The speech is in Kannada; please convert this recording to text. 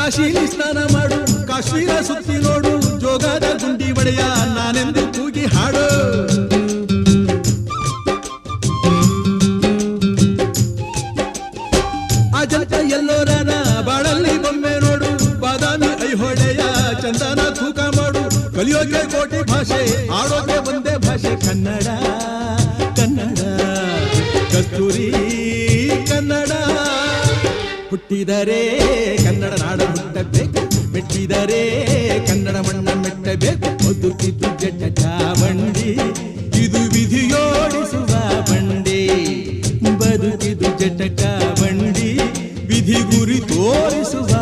ಕಾಶಿಲಿ ಸ್ನಾನ ಮಾಡು, ಕಾಶ್ಮೀರ ಸುತ್ತಿ ನೋಡು, ಜೋಗದ ಗುಂಡಿ ಒಡೆಯ ನಾನೆಂದು ಕೂಗಿ ಹಾಡು. ಅಜಂತ ಎಲ್ಲೋರನ ಬಾಳಲ್ಲಿ ಬೊಮ್ಮೆ ನೋಡು, ಬಾದಾಮಿ ಐಹೊಳೆಯ ಚಂದನ ತೂಕ ಮಾಡು. ಕಲಿಯೋಕೆ ಕೋಟಿ ಭಾಷೆ, ಆಡೋಕೆ ಒಂದೇ ಭಾಷೆ ಕನ್ನಡ. ಕನ್ನಡ ಕಸ್ತೂರಿ ಕನ್ನಡ. ಹುಟ್ಟಿದರೆ ಕನ್ನಡ ನಾಡ ಹುಟ್ಟಬೇಕು, ಮೆಟ್ಟಿದರೆ ಕನ್ನಡ ಮಣ್ಣ ಮೆಟ್ಟಬೇಕು. ಬದುಕಿದ್ದು ಜಟ ಚಾವಂಡಿ, ಇದು ವಿಧಿಯೋಡಿಸುವ ಬಂಡಿ. ಬದುಕಿದು ಜಟ ಚಾವಂಡಿ, ವಿಧಿ ಗುರಿ ತೋರಿಸುವ